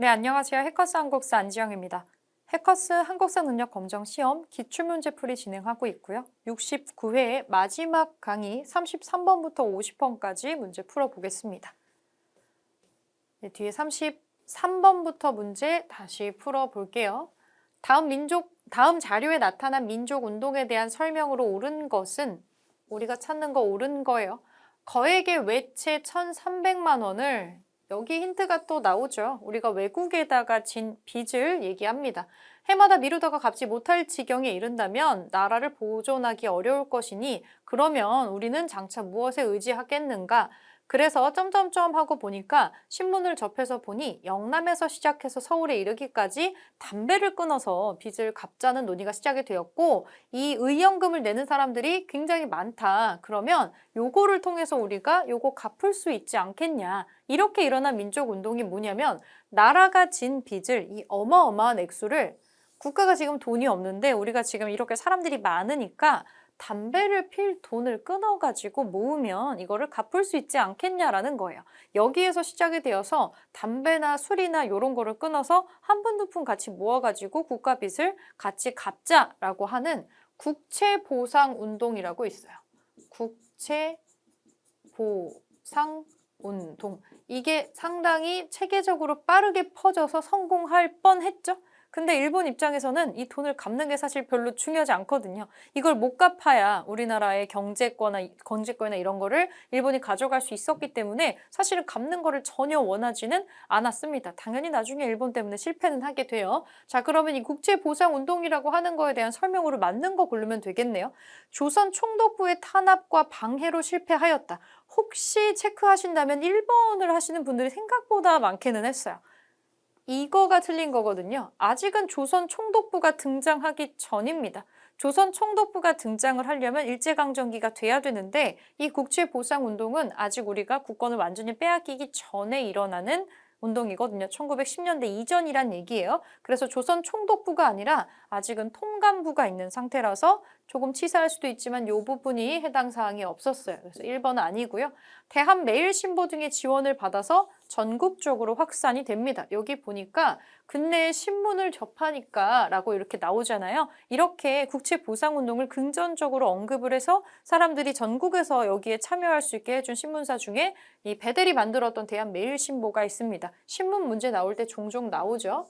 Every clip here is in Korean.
네, 안녕하세요. 해커스 한국사 안지영입니다. 해커스 한국사 능력 검정 시험 기출문제풀이 진행하고 있고요. 69회의 마지막 강의 33번부터 50번까지 문제 풀어보겠습니다. 네, 뒤에 33번부터 문제 다시 풀어볼게요. 다음 자료에 나타난 민족 운동에 대한 설명으로 옳은 것은 우리가 찾는 거 옳은 거예요. 거액의 외채 1,300만 원을 여기 힌트가 또 나오죠. 우리가 외국에다가 진 빚을 얘기합니다. 해마다 미루다가 갚지 못할 지경에 이른다면 나라를 보존하기 어려울 것이니 그러면 우리는 장차 무엇에 의지하겠는가? 그래서 점점점 하고 보니까 신문을 접해서 보니 영남에서 시작해서 서울에 이르기까지 담배를 끊어서 빚을 갚자는 논의가 시작이 되었고 이 의연금을 내는 사람들이 굉장히 많다. 그러면 요거를 통해서 우리가 요거 갚을 수 있지 않겠냐. 이렇게 일어난 민족운동이 뭐냐면 나라가 진 빚을 이 어마어마한 액수를 국가가 지금 돈이 없는데 우리가 지금 이렇게 사람들이 많으니까 담배를 필 돈을 끊어가지고 모으면 이거를 갚을 수 있지 않겠냐라는 거예요. 여기에서 시작이 되어서 담배나 술이나 이런 거를 끊어서 한 푼, 두 푼 같이 모아가지고 국가 빚을 같이 갚자라고 하는 국채보상운동이라고 있어요. 국채보상운동. 이게 상당히 체계적으로 빠르게 퍼져서 성공할 뻔했죠. 근데 일본 입장에서는 이 돈을 갚는 게 사실 별로 중요하지 않거든요. 이걸 못 갚아야 우리나라의 경제권이나 이런 거를 일본이 가져갈 수 있었기 때문에 사실은 갚는 거를 전혀 원하지는 않았습니다. 당연히 나중에 일본 때문에 실패는 하게 돼요. 자, 그러면 이 국제보상운동이라고 하는 거에 대한 설명으로 맞는 거 고르면 되겠네요. 조선 총독부의 탄압과 방해로 실패하였다. 혹시 체크하신다면 1번을 하시는 분들이 생각보다 많기는 했어요. 이거가 틀린 거거든요. 아직은 조선 총독부가 등장하기 전입니다. 조선 총독부가 등장을 하려면 일제강점기가 돼야 되는데 이 국채보상운동은 아직 우리가 국권을 완전히 빼앗기기 전에 일어나는 운동이거든요. 1910년대 이전이란 얘기예요. 그래서 조선 총독부가 아니라 아직은 통감부가 있는 상태라서 조금 치사할 수도 있지만 이 부분이 해당 사항이 없었어요. 그래서 1번은 아니고요. 대한매일신보 등의 지원을 받아서 전국적으로 확산이 됩니다. 여기 보니까 근내에 신문을 접하니까 라고 이렇게 나오잖아요. 이렇게 국채보상운동을 긍정적으로 언급을 해서 사람들이 전국에서 여기에 참여할 수 있게 해준 신문사 중에 이 베델이 만들었던 대한매일신보가 있습니다. 신문 문제 나올 때 종종 나오죠.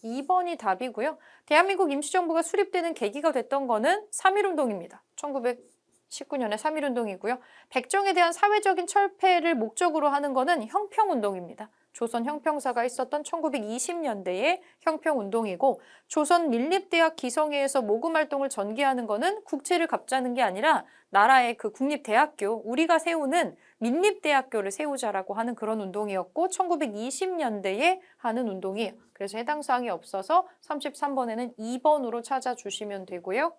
2번이 답이고요. 대한민국 임시정부가 수립되는 계기가 됐던 거는 3.1운동입니다. 1919년에 3.1운동이고요. 백정에 대한 사회적인 철폐를 목적으로 하는 거는 형평운동입니다. 조선 형평사가 있었던 1920년대의 형평운동이고 조선 밀립대학 기성회에서 모금활동을 전개하는 거는 국채를 갚자는 게 아니라 나라의 그 국립대학교, 우리가 세우는 민립대학교를 세우자라고 하는 그런 운동이었고 1920년대에 하는 운동이에요. 그래서 해당 사항이 없어서 33번에는 2번으로 찾아주시면 되고요.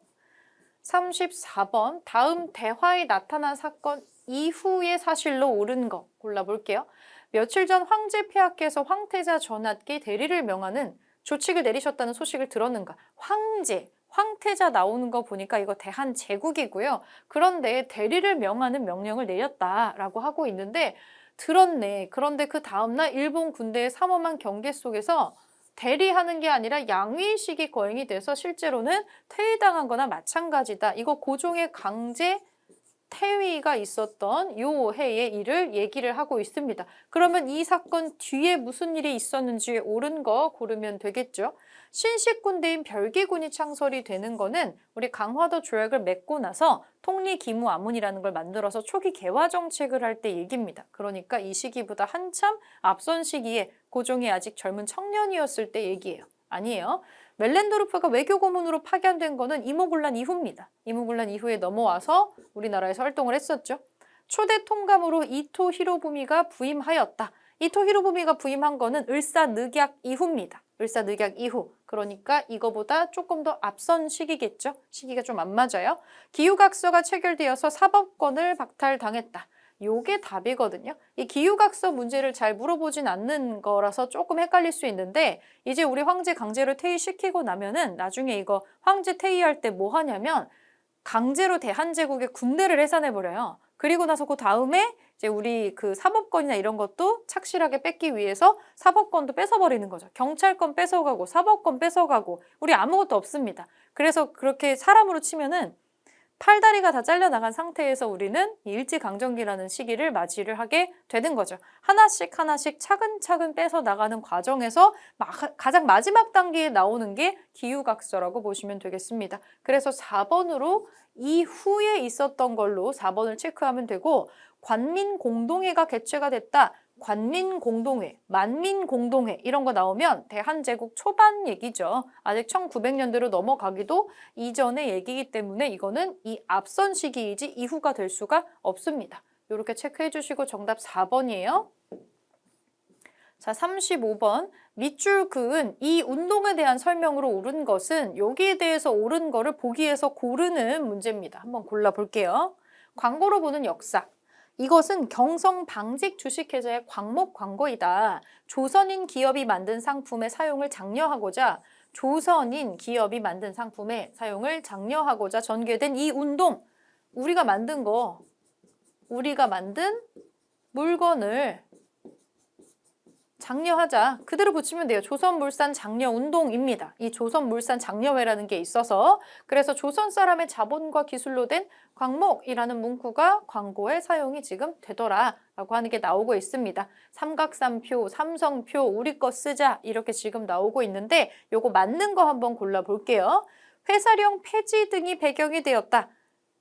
34번, 다음 대화에 나타난 사건 이후의 사실로 옳은 거 골라볼게요. 며칠 전 황제 폐하께서 황태자 전하께 대리를 명하는 조칙을 내리셨다는 소식을 들었는가? 황태자 나오는 거 보니까 이거 대한제국이고요. 그런데 대리를 명하는 명령을 내렸다라고 하고 있는데 들었네. 그런데 그 다음날 일본 군대의 삼엄한 경계 속에서 대리하는 게 아니라 양위의식이 거행이 돼서 실제로는 퇴위당한 거나 마찬가지다. 이거 고종의 강제 태위가 있었던 요 해의 일을 얘기를 하고 있습니다. 그러면 이 사건 뒤에 무슨 일이 있었는지 옳은 거 고르면 되겠죠. 신식군대인 별기군이 창설이 되는 거는 우리 강화도 조약을 맺고 나서 통리기무아문이라는 걸 만들어서 초기 개화 정책을 할 때 얘기입니다. 그러니까 이 시기보다 한참 앞선 시기에 고종이 아직 젊은 청년이었을 때 얘기예요. 아니에요. 멜렌도르프가 외교 고문으로 파견된 거는 이모군란 이후입니다. 이모군란 이후에 넘어와서 우리나라에서 활동을 했었죠. 초대 통감으로 이토 히로부미가 부임하였다. 이토 히로부미가 부임한 거는 을사늑약 이후입니다. 을사늑약 이후. 그러니까 이거보다 조금 더 앞선 시기겠죠. 시기가 좀 안 맞아요. 기후각서가 체결되어서 사법권을 박탈당했다. 요게 답이거든요. 이 기후각서 문제를 잘 물어보진 않는 거라서 조금 헷갈릴 수 있는데 이제 우리 황제 강제로 퇴위시키고 나면은 나중에 이거 황제 퇴위할 때 뭐 하냐면 강제로 대한제국의 군대를 해산해버려요. 그리고 나서 그 다음에 이제 우리 그 사법권이나 이런 것도 착실하게 뺏기 위해서 사법권도 뺏어버리는 거죠. 경찰권 뺏어가고 사법권 뺏어가고 우리 아무것도 없습니다. 그래서 그렇게 사람으로 치면은 팔다리가 다 잘려나간 상태에서 우리는 일제강점기라는 시기를 맞이를 하게 되는 거죠. 하나씩 하나씩 차근차근 빼서 나가는 과정에서 가장 마지막 단계에 나오는 게 기후각서라고 보시면 되겠습니다. 그래서 4번으로 이후에 있었던 걸로 4번을 체크하면 되고, 관민공동회가 개최가 됐다. 관민공동회, 만민공동회 이런 거 나오면 대한제국 초반 얘기죠. 아직 1900년대로 넘어가기도 이전의 얘기이기 때문에 이거는 이 앞선 시기이지 이후가 될 수가 없습니다. 이렇게 체크해 주시고 정답 4번이에요. 자, 35번. 밑줄 그은 이 운동에 대한 설명으로 옳은 것은, 여기에 대해서 옳은 거를 보기에서 고르는 문제입니다. 한번 골라볼게요. 광고로 보는 역사. 이것은 경성 방직 주식회사의 광목 광고이다. 조선인 기업이 만든 상품의 사용을 장려하고자 전개된 이 운동. 우리가 만든 물건을 장려하자. 그대로 붙이면 돼요. 조선물산 장려운동입니다. 이 조선물산 장려회라는 게 있어서, 그래서 조선 사람의 자본과 기술로 된 광목이라는 문구가 광고에 사용이 지금 되더라라고 하는 게 나오고 있습니다. 삼각삼표, 삼성표, 우리 거 쓰자 이렇게 지금 나오고 있는데, 요거 맞는 거 한번 골라볼게요. 회사령 폐지 등이 배경이 되었다.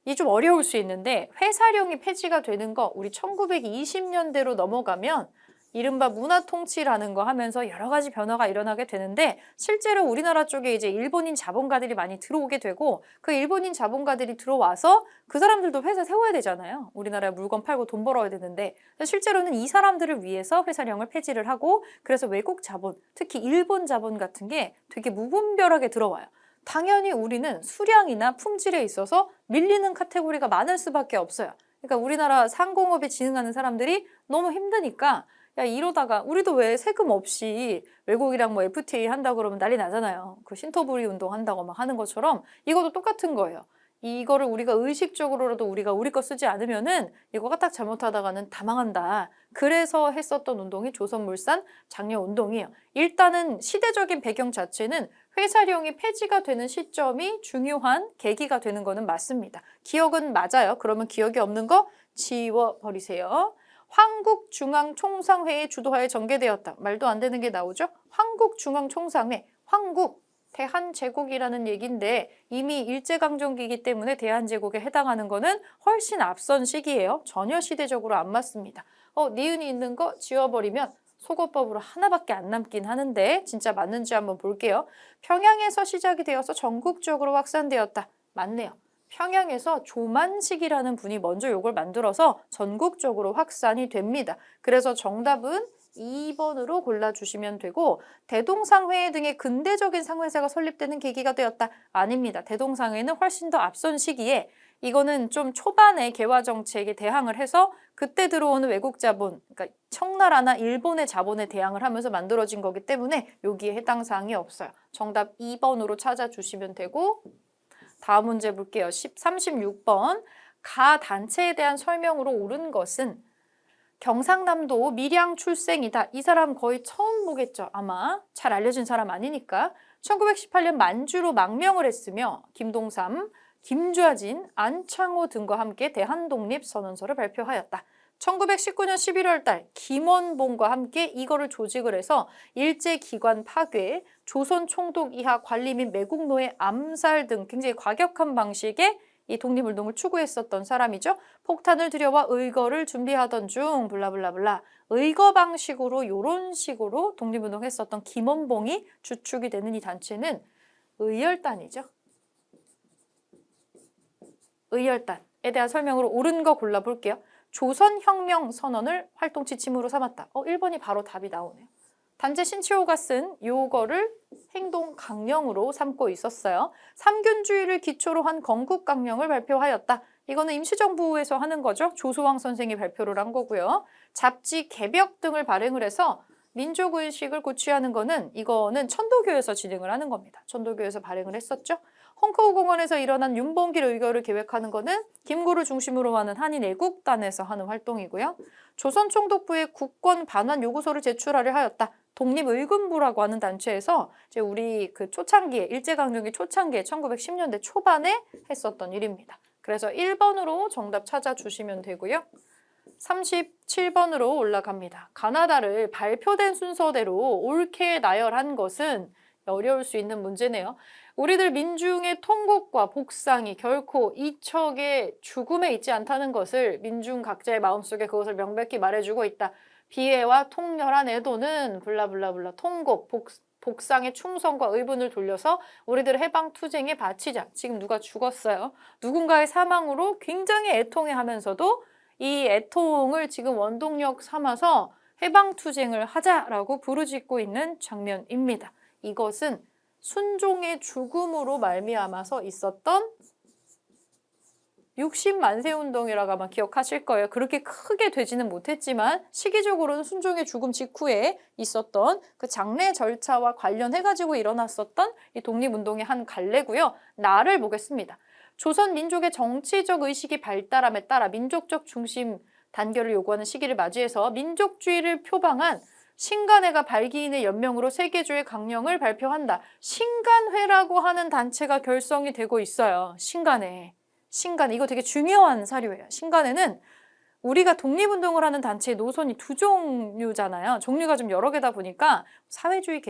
이 좀 어려울 수 있는데, 회사령이 폐지가 되는 거 우리 1920년대로 넘어가면 이른바 문화통치라는 거 하면서 여러 가지 변화가 일어나게 되는데, 실제로 우리나라 쪽에 이제 일본인 자본가들이 많이 들어오게 되고, 그 일본인 자본가들이 들어와서 그 사람들도 회사 세워야 되잖아요. 우리나라에 물건 팔고 돈 벌어야 되는데, 실제로는 이 사람들을 위해서 회사령을 폐지를 하고, 그래서 외국 자본, 특히 일본 자본 같은 게 되게 무분별하게 들어와요. 당연히 우리는 수량이나 품질에 있어서 밀리는 카테고리가 많을 수밖에 없어요. 그러니까 우리나라 상공업에 진흥하는 사람들이 너무 힘드니까, 야, 이러다가 우리도 왜 세금 없이 외국이랑 뭐 FTA 한다고 그러면 난리 나잖아요. 그 신토부리 운동 한다고 막 하는 것처럼 이것도 똑같은 거예요. 이거를 우리가 의식적으로라도 우리가 우리 거 쓰지 않으면은 이거가 딱 잘못하다가는 다 망한다. 그래서 했었던 운동이 조선물산 장려운동이에요. 일단은 시대적인 배경 자체는 회사령이 폐지가 되는 시점이 중요한 계기가 되는 거는 맞습니다. 기억은 맞아요. 그러면 기억이 없는 거 지워버리세요. 황국중앙총상회의 주도하에 전개되었다. 말도 안 되는 게 나오죠? 황국중앙총상회, 황국, 대한제국이라는 얘기인데 이미 일제강점기이기 때문에 대한제국에 해당하는 거는 훨씬 앞선 시기예요. 전혀 시대적으로 안 맞습니다. 니은이 있는 거 지워버리면 속어법으로 하나밖에 안 남긴 하는데 진짜 맞는지 한번 볼게요. 평양에서 시작이 되어서 전국적으로 확산되었다. 맞네요. 평양에서 조만식이라는 분이 먼저 이걸 만들어서 전국적으로 확산이 됩니다. 그래서 정답은 2번으로 골라주시면 되고, 대동상회 등의 근대적인 상회사가 설립되는 계기가 되었다. 아닙니다. 대동상회는 훨씬 더 앞선 시기에, 이거는 좀 초반에 개화 정책에 대항을 해서 그때 들어오는 외국 자본, 그러니까 청나라나 일본의 자본에 대항을 하면서 만들어진 거기 때문에 여기에 해당 사항이 없어요. 정답 2번으로 찾아주시면 되고, 다음 문제 볼게요. 36번. 가 단체에 대한 설명으로 옳은 것은, 경상남도 밀양 출생이다. 이 사람 거의 처음 보겠죠. 아마 잘 알려진 사람 아니니까. 1918년 만주로 망명을 했으며 김동삼, 김좌진, 안창호 등과 함께 대한독립선언서를 발표하였다. 1919년 11월 달 김원봉과 함께 이거를 조직을 해서 일제기관 파괴, 조선 총독 이하 관리 및 매국노의 암살 등 굉장히 과격한 방식의 이 독립운동을 추구했었던 사람이죠. 폭탄을 들여와 의거를 준비하던 중 블라블라블라, 의거 방식으로 요런 식으로 독립운동 했었던 김원봉이 주축이 되는 이 단체는 의열단이죠. 의열단에 대한 설명으로 옳은 거 골라볼게요. 조선혁명 선언을 활동 지침으로 삼았다. 1번이 바로 답이 나오네요. 단체 신치호가 쓴 요거를 행동 강령으로 삼고 있었어요. 삼균주의를 기초로 한 건국 강령을 발표하였다. 이거는 임시정부에서 하는 거죠. 조소왕 선생이 발표를 한 거고요. 잡지, 개벽 등을 발행을 해서 민족의식을 고취하는 거는, 이거는 천도교에서 진행을 하는 겁니다. 천도교에서 발행을 했었죠. 헝커우 공원에서 일어난 윤봉길 의거를 계획하는 거는 김구를 중심으로 하는 한인 애국단에서 하는 활동이고요. 조선 총독부에 국권 반환 요구서를 제출하려 하였다. 독립의군부라고 하는 단체에서 이제 우리 그 초창기에 일제강점기 초창기에 1910년대 초반에 했었던 일입니다. 그래서 1번으로 정답 찾아주시면 되고요. 37번으로 올라갑니다. 가나다를 발표된 순서대로 옳게 나열한 것은 어려울 수 있는 문제네요. 우리들 민중의 통곡과 복상이 결코 이척의 죽음에 있지 않다는 것을 민중 각자의 마음속에 그것을 명백히 말해주고 있다. 비애와 통렬한 애도는 블라블라블라 통곡, 복상의 충성과 의분을 돌려서 우리들 해방투쟁에 바치자. 지금 누가 죽었어요. 누군가의 사망으로 굉장히 애통해하면서도 이 애통을 지금 원동력 삼아서 해방투쟁을 하자라고 부르짖고 있는 장면입니다. 이것은 순종의 죽음으로 말미암아서 있었던 60만세 운동이라고 아마 기억하실 거예요. 그렇게 크게 되지는 못했지만 시기적으로는 순종의 죽음 직후에 있었던 그 장례 절차와 관련해가지고 일어났었던 이 독립운동의 한 갈래고요. 나를 보겠습니다. 조선 민족의 정치적 의식이 발달함에 따라 민족적 중심 단결을 요구하는 시기를 맞이해서 민족주의를 표방한 신간회가 발기인의 연명으로 세계주의 강령을 발표한다. 신간회라고 하는 단체가 결성이 되고 있어요. 신간회. 이거 되게 중요한 사료예요. 신간회는 우리가 독립운동을 하는 단체의 노선이 두 종류잖아요. 종류가 좀 여러 개다 보니까 사회주의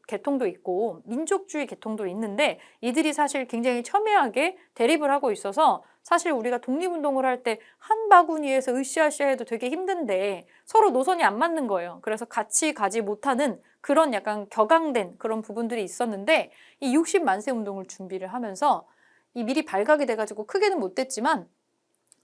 계통도 있고 민족주의 계통도 있는데 이들이 사실 굉장히 첨예하게 대립을 하고 있어서 사실 우리가 독립운동을 할 때 한 바구니에서 으쌰으쌰 해도 되게 힘든데 서로 노선이 안 맞는 거예요. 그래서 같이 가지 못하는 그런 약간 격앙된 그런 부분들이 있었는데 이 60만세 운동을 준비를 하면서 이 미리 발각이 돼가지고 크게는 못 됐지만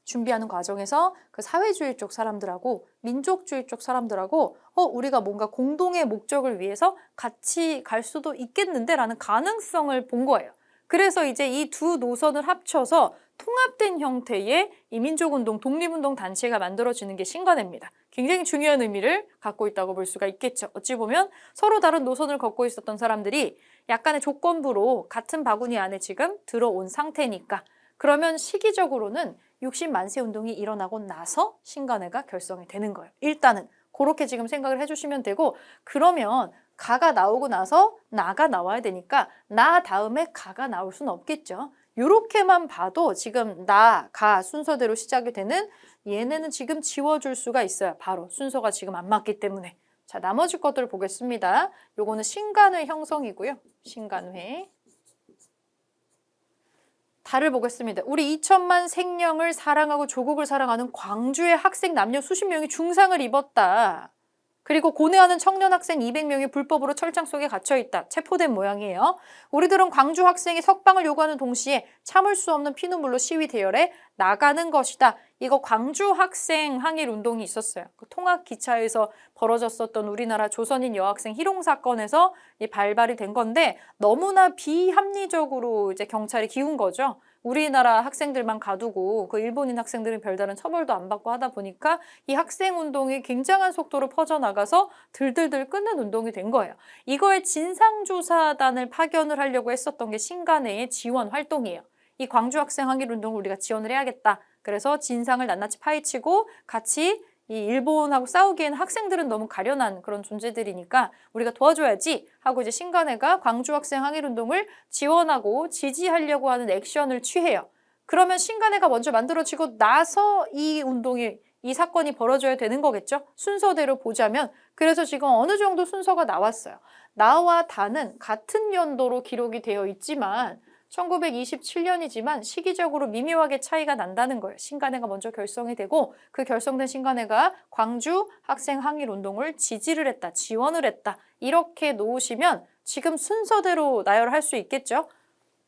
준비하는 과정에서 그 사회주의 쪽 사람들하고 민족주의 쪽 사람들하고 우리가 뭔가 공동의 목적을 위해서 같이 갈 수도 있겠는데 라는 가능성을 본 거예요. 그래서 이제 이 두 노선을 합쳐서 통합된 형태의 이 민족운동, 독립운동 단체가 만들어지는 게 신간회입니다. 굉장히 중요한 의미를 갖고 있다고 볼 수가 있겠죠. 어찌 보면 서로 다른 노선을 걷고 있었던 사람들이 약간의 조건부로 같은 바구니 안에 지금 들어온 상태니까 그러면 시기적으로는 60만세 운동이 일어나고 나서 신간회가 결성이 되는 거예요. 일단은 그렇게 지금 생각을 해주시면 되고 그러면 가가 나오고 나서 나가 나와야 되니까 나 다음에 가가 나올 수는 없겠죠. 이렇게만 봐도 지금 나, 가 순서대로 시작이 되는 얘네는 지금 지워줄 수가 있어요. 바로 순서가 지금 안 맞기 때문에. 자, 나머지 것들을 보겠습니다. 요거는 신간회 형성이고요. 신간회. 달을 보겠습니다. 우리 2천만 생명을 사랑하고 조국을 사랑하는 광주의 학생 남녀 수십 명이 중상을 입었다. 그리고 고뇌하는 청년 학생 200명이 불법으로 철장 속에 갇혀있다. 체포된 모양이에요. 우리들은 광주 학생이 석방을 요구하는 동시에 참을 수 없는 피눈물로 시위 대열에 나가는 것이다. 이거 광주 학생 항일 운동이 있었어요. 그 통학 기차에서 벌어졌었던 우리나라 조선인 여학생 희롱 사건에서 발발이 된 건데 너무나 비합리적으로 이제 경찰이 기운 거죠. 우리나라 학생들만 가두고 그 일본인 학생들은 별다른 처벌도 안 받고 하다 보니까 이 학생 운동이 굉장한 속도로 퍼져나가서 들들들 끊는 운동이 된 거예요. 이거에 진상조사단을 파견을 하려고 했었던 게 신간회의 지원 활동이에요. 이 광주 학생 항일 운동을 우리가 지원을 해야겠다. 그래서 진상을 낱낱이 파헤치고 같이 이 일본하고 싸우기에는 학생들은 너무 가련한 그런 존재들이니까 우리가 도와줘야지 하고 이제 신간회가 광주 학생 항일 운동을 지원하고 지지하려고 하는 액션을 취해요. 그러면 신간회가 먼저 만들어지고 나서 이 운동이 이 사건이 벌어져야 되는 거겠죠? 순서대로 보자면 그래서 지금 어느 정도 순서가 나왔어요. 나와 다는 같은 연도로 기록이 되어 있지만 1927년이지만 시기적으로 미묘하게 차이가 난다는 거예요. 신간회가 먼저 결성이 되고 그 결성된 신간회가 광주 학생 항일 운동을 지지를 했다, 지원을 했다. 이렇게 놓으시면 지금 순서대로 나열할 수 있겠죠.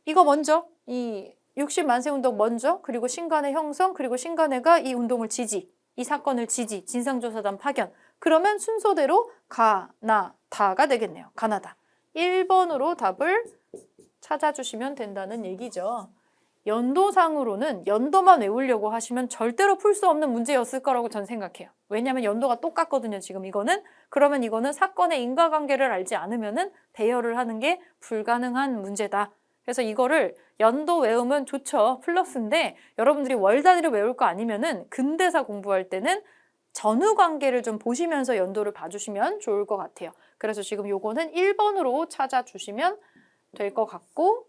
이거 먼저 이 60만세 운동 먼저 그리고 신간회 형성 그리고 신간회가 이 운동을 지지, 이 사건을 지지, 진상조사단 파견. 그러면 순서대로 가, 나, 다가 되겠네요. 가나다. 1번으로 답을 찾아주시면 된다는 얘기죠. 연도상으로는 연도만 외우려고 하시면 절대로 풀 수 없는 문제였을 거라고 전 생각해요. 왜냐하면 연도가 똑같거든요. 지금 이거는. 그러면 이거는 사건의 인과관계를 알지 않으면은 대여를 하는 게 불가능한 문제다. 그래서 이거를 연도 외우면 좋죠. 플러스인데 여러분들이 월 단위로 외울 거 아니면은 근대사 공부할 때는 전후 관계를 좀 보시면서 연도를 봐주시면 좋을 것 같아요. 그래서 지금 요거는 1번으로 찾아주시면 될 것 같고,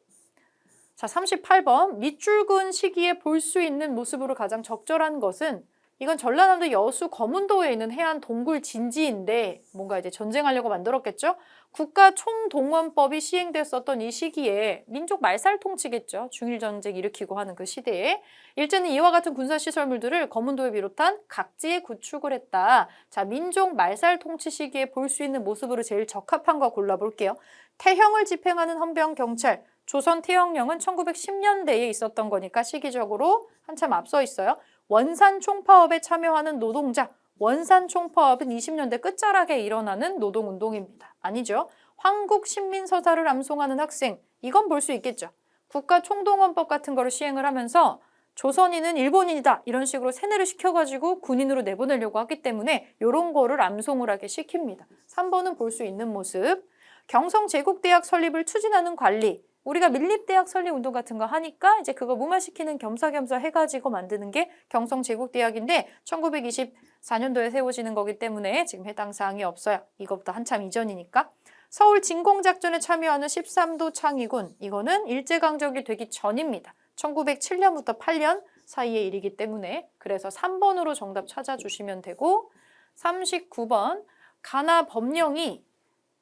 자, 38번. 밑줄 그은 시기에 볼 수 있는 모습으로 가장 적절한 것은, 이건 전라남도 여수 거문도에 있는 해안 동굴 진지인데 뭔가 이제 전쟁하려고 만들었겠죠? 국가 총동원법이 시행됐었던 이 시기에 민족 말살 통치겠죠. 중일 전쟁 일으키고 하는 그 시대에 일제는 이와 같은 군사 시설물들을 거문도에 비롯한 각지에 구축을 했다. 자, 민족 말살 통치 시기에 볼 수 있는 모습으로 제일 적합한 거 골라볼게요. 태형을 집행하는 헌병 경찰. 조선 태형령은 1910년대에 있었던 거니까 시기적으로 한참 앞서 있어요. 원산 총파업에 참여하는 노동자. 원산 총파업은 20년대 끝자락에 일어나는 노동운동입니다. 아니죠. 황국 신민서사를 암송하는 학생. 이건 볼 수 있겠죠. 국가 총동원법 같은 거를 시행을 하면서 조선인은 일본인이다. 이런 식으로 세뇌를 시켜가지고 군인으로 내보내려고 하기 때문에 이런 거를 암송을 하게 시킵니다. 3번은 볼 수 있는 모습. 경성제국대학 설립을 추진하는 관리. 우리가 밀립대학 설립운동 같은 거 하니까 이제 그거 무마시키는 겸사겸사 해가지고 만드는 게 경성제국대학인데 1924년도에 세워지는 거기 때문에 지금 해당 사항이 없어요. 이것보다 한참 이전이니까. 서울 진공작전에 참여하는 13도 창의군. 이거는 일제강점기 되기 전입니다. 1907년부터 8년 사이의 일이기 때문에 그래서 3번으로 정답 찾아주시면 되고, 39번. 가나 법령이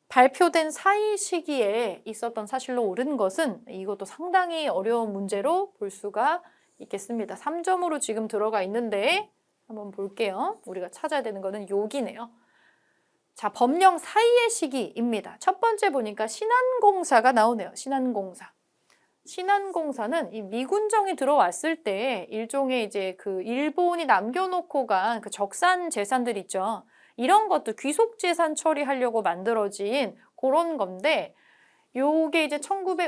발표된 사이 시기에 있었던 사실로 옳은 것은, 이것도 상당히 어려운 문제로 볼 수가 있겠습니다. 3점으로 지금 들어가 있는데 한번 볼게요. 우리가 찾아야 되는 거는 여기네요. 자, 법령 사이의 시기입니다. 첫 번째 보니까 신안공사가 나오네요. 신안공사. 신안공사는 이 미군정이 들어왔을 때 일종의 이제 그 일본이 남겨놓고 간 그 적산 재산들 있죠. 이런 것도 귀속재산 처리하려고 만들어진 그런 건데, 요게 이제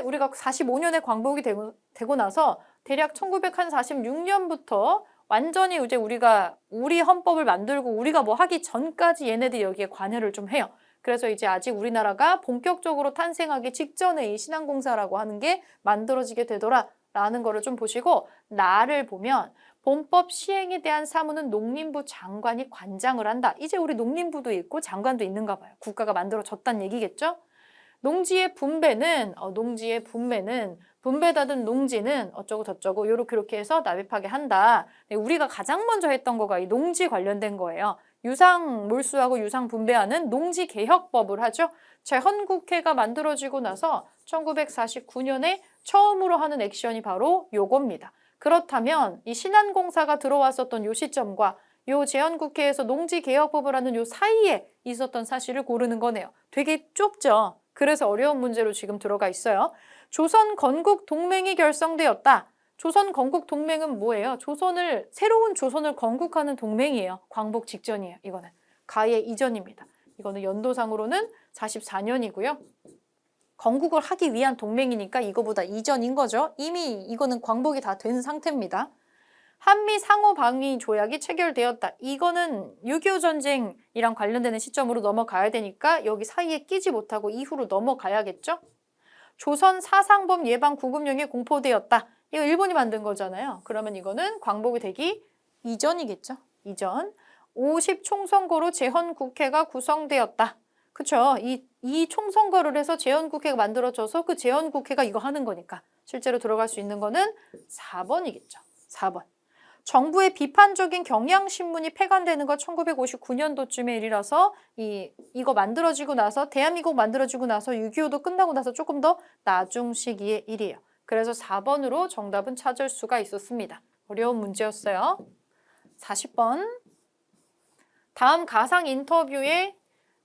우리가 45년에 광복이 되고 나서 대략 1946년부터 완전히 이제 우리 헌법을 만들고 우리가 뭐 하기 전까지 얘네들이 여기에 관여를 좀 해요. 그래서 이제 아직 우리나라가 본격적으로 탄생하기 직전에 이 신안공사라고 하는 게 만들어지게 되더라라는 거를 좀 보시고, 나를 보면 본법 시행에 대한 사무는 농림부 장관이 관장을 한다. 이제 우리 농림부도 있고 장관도 있는가 봐요. 국가가 만들어졌다는 얘기겠죠? 농지의 분배는 분배받은 농지는 어쩌고 저쩌고 요렇게 해서 납입하게 한다. 우리가 가장 먼저 했던 거가 이 농지 관련된 거예요. 유상 몰수하고 유상 분배하는 농지개혁법을 하죠. 제 헌국회가 만들어지고 나서 1949년에 처음으로 하는 액션이 바로 요겁니다. 그렇다면 이 신안공사가 들어왔었던 요 시점과 요 제헌국회에서 농지개혁법을 하는 요 사이에 있었던 사실을 고르는 거네요. 되게 좁죠. 그래서 어려운 문제로 지금 들어가 있어요. 조선 건국 동맹이 결성되었다. 조선 건국 동맹은 뭐예요? 새로운 조선을 건국하는 동맹이에요. 광복 직전이에요. 이거는 가해 이전입니다. 이거는 연도상으로는 44년이고요. 건국을 하기 위한 동맹이니까 이거보다 이전인 거죠. 이미 이거는 광복이 다 된 상태입니다. 한미 상호방위 조약이 체결되었다. 이거는 6.25 전쟁이랑 관련되는 시점으로 넘어가야 되니까 여기 사이에 끼지 못하고 이후로 넘어가야겠죠. 조선 사상범 예방 구금령이 공포되었다. 이거 일본이 만든 거잖아요. 그러면 이거는 광복이 되기 이전이겠죠. 이전. 50 총선거로 제헌국회가 구성되었다. 그쵸? 이 총선거를 해서 제헌국회가 만들어져서 그 제헌국회가 이거 하는 거니까 실제로 들어갈 수 있는 거는 4번이겠죠. 4번. 정부의 비판적인 경향신문이 폐간되는 건 1959년도쯤의 일이라서 이거 만들어지고 나서 대한민국 만들어지고 나서 6.25도 끝나고 나서 조금 더 나중 시기의 일이에요. 그래서 4번으로 정답은 찾을 수가 있었습니다. 어려운 문제였어요. 40번. 다음 가상 인터뷰의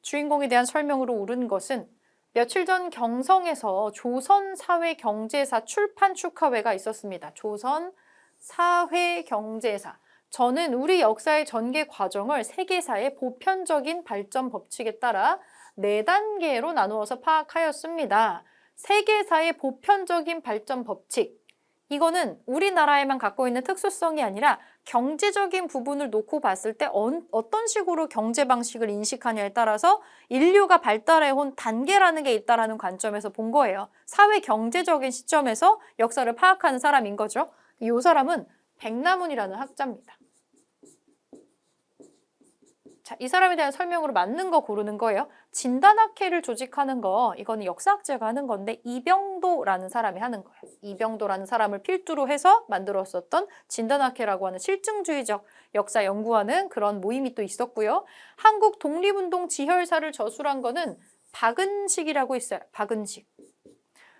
주인공에 대한 설명으로 옳은 것은 며칠 전 경성에서 조선사회경제사 출판 축하회가 있었습니다. 조선사회경제사. 저는 우리 역사의 전개 과정을 세계사의 보편적인 발전 법칙에 따라 4단계로 나누어서 파악하였습니다. 세계사의 보편적인 발전 법칙. 이거는 우리나라에만 갖고 있는 특수성이 아니라 경제적인 부분을 놓고 봤을 때 어떤 식으로 경제 방식을 인식하냐에 따라서 인류가 발달해온 단계라는 게 있다라는 관점에서 본 거예요. 사회 경제적인 시점에서 역사를 파악하는 사람인 거죠. 이 사람은 백나문이라는 학자입니다. 자, 이 사람에 대한 설명으로 맞는 거 고르는 거예요. 진단학회를 조직하는 거, 이거는 역사학자가 하는 건데 이병도라는 사람이 하는 거예요. 이병도라는 사람을 필두로 해서 만들었었던 진단학회라고 하는 실증주의적 역사 연구하는 그런 모임이 또 있었고요. 한국 독립운동 지혈사를 저술한 거는 박은식이라고 있어요. 박은식.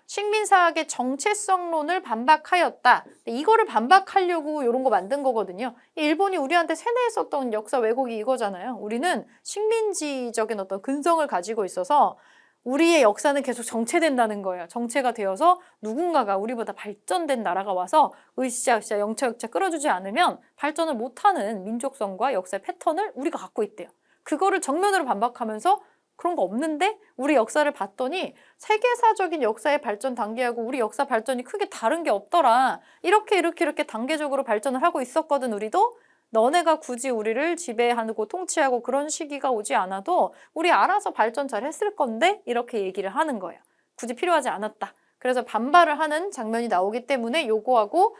식민사학의 정체성론을 반박하였다. 이거를 반박하려고 이런 거 만든 거거든요. 일본이 우리한테 세뇌했었던 역사 왜곡이 이거잖아요. 우리는 식민지적인 어떤 근성을 가지고 있어서 우리의 역사는 계속 정체된다는 거예요. 정체가 되어서 누군가가 우리보다 발전된 나라가 와서 으쌰으쌰 영차영차 끌어주지 않으면 발전을 못하는 민족성과 역사의 패턴을 우리가 갖고 있대요. 그거를 정면으로 반박하면서 그런 거 없는데 우리 역사를 봤더니 세계사적인 역사의 발전 단계하고 우리 역사 발전이 크게 다른 게 없더라. 이렇게 단계적으로 발전을 하고 있었거든 우리도. 너네가 굳이 우리를 지배하고 통치하고 그런 시기가 오지 않아도 우리 알아서 발전 잘 했을 건데 이렇게 얘기를 하는 거예요. 굳이 필요하지 않았다. 그래서 반발을 하는 장면이 나오기 때문에 요거하고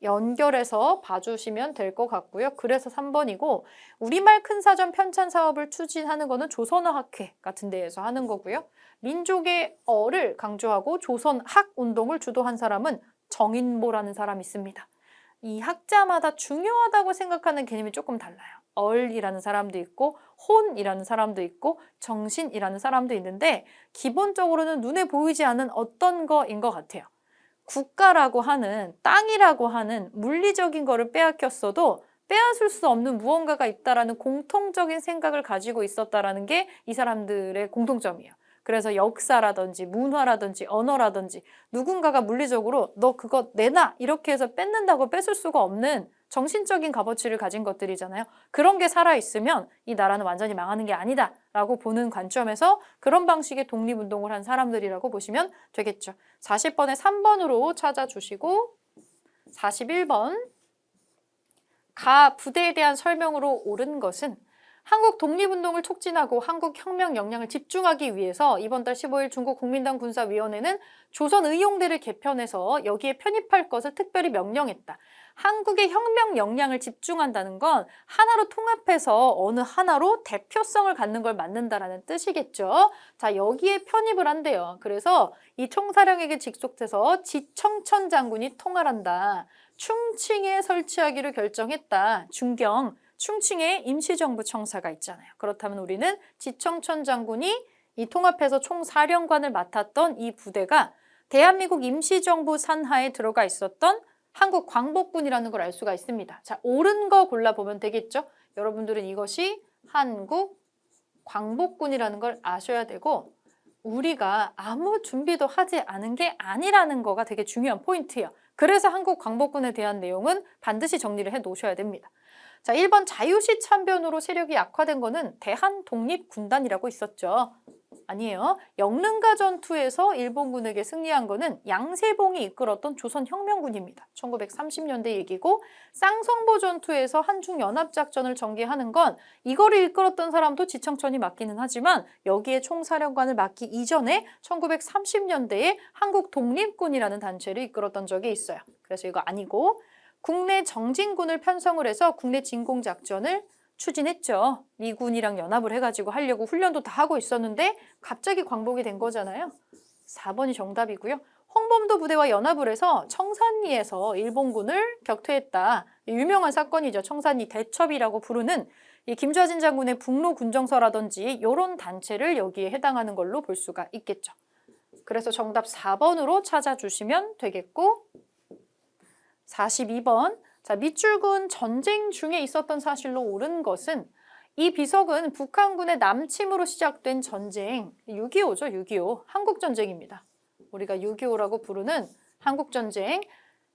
연결해서 봐주시면 될 것 같고요. 그래서 3번이고 우리말 큰사전 편찬 사업을 추진하는 거는 조선어학회 같은 데에서 하는 거고요. 민족의 어를 강조하고 조선학 운동을 주도한 사람은 정인보라는 사람이 있습니다. 이 학자마다 중요하다고 생각하는 개념이 조금 달라요. 얼이라는 사람도 있고 혼이라는 사람도 있고 정신이라는 사람도 있는데 기본적으로는 눈에 보이지 않는 어떤 거인 것 같아요. 국가라고 하는 땅이라고 하는 물리적인 거를 빼앗겼어도 빼앗을 수 없는 무언가가 있다라는 공통적인 생각을 가지고 있었다라는 게 이 사람들의 공통점이에요. 그래서 역사라든지 문화라든지 언어라든지 누군가가 물리적으로 너 그거 내놔 이렇게 해서 뺏는다고 뺏을 수가 없는 정신적인 값어치를 가진 것들이잖아요. 그런 게 살아있으면 이 나라는 완전히 망하는 게 아니다 라고 보는 관점에서 그런 방식의 독립운동을 한 사람들이라고 보시면 되겠죠. 40번에 3번으로 찾아주시고 41번 가 부대에 대한 설명으로 옳은 것은 한국 독립운동을 촉진하고 한국 혁명 역량을 집중하기 위해서 이번 달 15일 중국 국민당 군사위원회는 조선의용대를 개편해서 여기에 편입할 것을 특별히 명령했다. 한국의 혁명 역량을 집중한다는 건 하나로 통합해서 어느 하나로 대표성을 갖는 걸 만든다라는 뜻이겠죠. 자, 여기에 편입을 한대요. 그래서 이 총사령에게 직속돼서 지청천 장군이 통할한다. 충칭에 설치하기로 결정했다. 중경. 충칭에 임시정부 청사가 있잖아요. 그렇다면 우리는 지청천 장군이 이 통합해서 총사령관을 맡았던 이 부대가 대한민국 임시정부 산하에 들어가 있었던 한국 광복군이라는 걸 알 수가 있습니다. 자, 옳은 거 골라보면 되겠죠? 여러분들은 이것이 한국 광복군이라는 걸 아셔야 되고 우리가 아무 준비도 하지 않은 게 아니라는 거가 되게 중요한 포인트예요. 그래서 한국 광복군에 대한 내용은 반드시 정리를 해 놓으셔야 됩니다. 자, 1번 자유시 참변으로 세력이 약화된 거는 대한독립군단이라고 있었죠. 아니에요. 영릉가 전투에서 일본군에게 승리한 거는 양세봉이 이끌었던 조선혁명군입니다. 1930년대 얘기고 쌍성보 전투에서 한중연합작전을 전개하는 건 이거를 이끌었던 사람도 지청천이 맞기는 하지만 여기에 총사령관을 맡기 이전에 1930년대에 한국독립군이라는 단체를 이끌었던 적이 있어요. 그래서 이거 아니고 국내 정진군을 편성을 해서 국내 진공작전을 추진했죠. 미군이랑 연합을 해가지고 하려고 훈련도 다 하고 있었는데 갑자기 광복이 된 거잖아요. 4번이 정답이고요. 홍범도 부대와 연합을 해서 청산리에서 일본군을 격퇴했다. 유명한 사건이죠. 청산리 대첩이라고 부르는 이 김좌진 장군의 북로 군정서라든지 이런 단체를 여기에 해당하는 걸로 볼 수가 있겠죠. 그래서 정답 4번으로 찾아주시면 되겠고 42번 자, 밑줄근 전쟁 중에 있었던 사실로 옳은 것은 이 비석은 북한군의 남침으로 시작된 전쟁 6.25죠. 6.25 한국전쟁입니다. 우리가 6.25라고 부르는 한국전쟁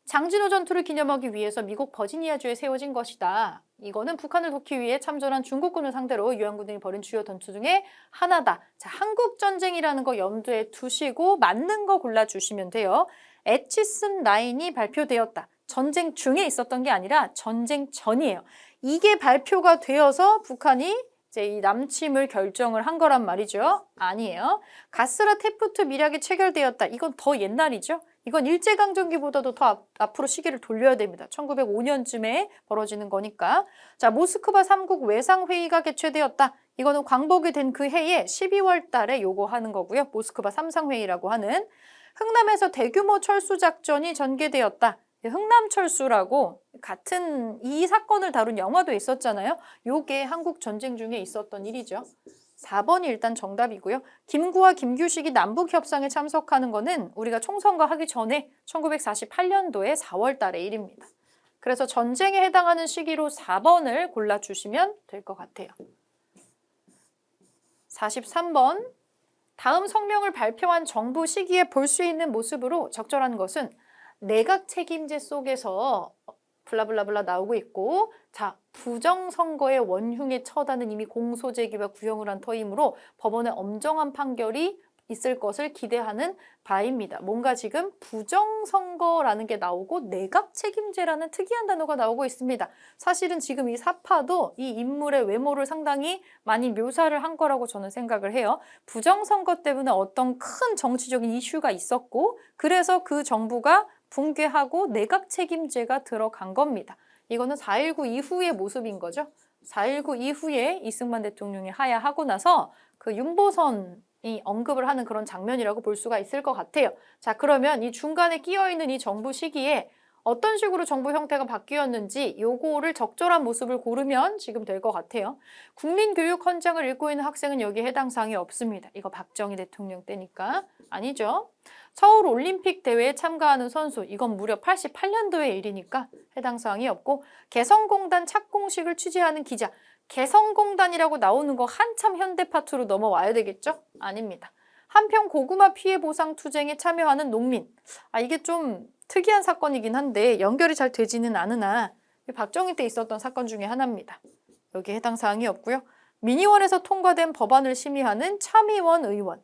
장진호 전투를 기념하기 위해서 미국 버지니아주에 세워진 것이다. 이거는 북한을 돕기 위해 참전한 중국군을 상대로 유엔군이 벌인 주요 전투 중에 하나다. 자, 한국전쟁이라는 거 염두에 두시고 맞는 거 골라주시면 돼요. 에치슨 라인이 발표되었다. 전쟁 중에 있었던 게 아니라 전쟁 전이에요. 이게 발표가 되어서 북한이 이제 이 남침을 결정을 한 거란 말이죠. 아니에요. 가스라 테프트 밀약이 체결되었다. 이건 더 옛날이죠. 이건 일제강점기보다도 더 앞으로 시기를 돌려야 됩니다. 1905년쯤에 벌어지는 거니까. 자, 모스크바 3국 외상회의가 개최되었다. 이거는 광복이 된 그 해에 12월 달에 요거 하는 거고요. 모스크바 3상회의라고 하는. 흥남에서 대규모 철수 작전이 전개되었다. 흥남철수라고 같은 이 사건을 다룬 영화도 있었잖아요. 요게 한국 전쟁 중에 있었던 일이죠. 4번이 일단 정답이고요. 김구와 김규식이 남북협상에 참석하는 거는 우리가 총선거 하기 전에 1948년도에 4월 달의 일입니다. 그래서 전쟁에 해당하는 시기로 4번을 골라주시면 될 것 같아요. 43번. 다음 성명을 발표한 정부 시기에 볼 수 있는 모습으로 적절한 것은 내각 책임제 속에서 블라블라블라 나오고 있고, 자, 부정선거의 원흉에 처다는 이미 공소제기와 구형을 한 터이므로 법원의 엄정한 판결이 있을 것을 기대하는 바입니다. 뭔가 지금 부정선거라는 게 나오고 내각 책임제라는 특이한 단어가 나오고 있습니다. 사실은 지금 이 사파도 이 인물의 외모를 상당히 많이 묘사를 한 거라고 저는 생각을 해요. 부정선거 때문에 어떤 큰 정치적인 이슈가 있었고, 그래서 그 정부가 붕괴하고 내각 책임제가 들어간 겁니다. 이거는 4.19 이후의 모습인 거죠. 4.19 이후에 이승만 대통령이 하야하고 나서 그 윤보선이 언급을 하는 그런 장면이라고 볼 수가 있을 것 같아요. 자, 그러면 이 중간에 끼어있는 이 정부 시기에 어떤 식으로 정부 형태가 바뀌었는지 요거를 적절한 모습을 고르면 지금 될 것 같아요. 국민교육 헌장을 읽고 있는 학생은 여기에 해당 사항이 없습니다. 이거 박정희 대통령 때니까. 아니죠. 서울 올림픽 대회에 참가하는 선수, 이건 무려 88년도의 일이니까 해당 사항이 없고, 개성공단 착공식을 취재하는 기자, 개성공단이라고 나오는 거 한참 현대파트로 넘어와야 되겠죠? 아닙니다. 한평 고구마 피해 보상 투쟁에 참여하는 농민, 이게 좀 특이한 사건이긴 한데 연결이 잘 되지는 않으나 박정희 때 있었던 사건 중에 하나입니다. 여기 해당 사항이 없고요. 민의원에서 통과된 법안을 심의하는 참의원 의원,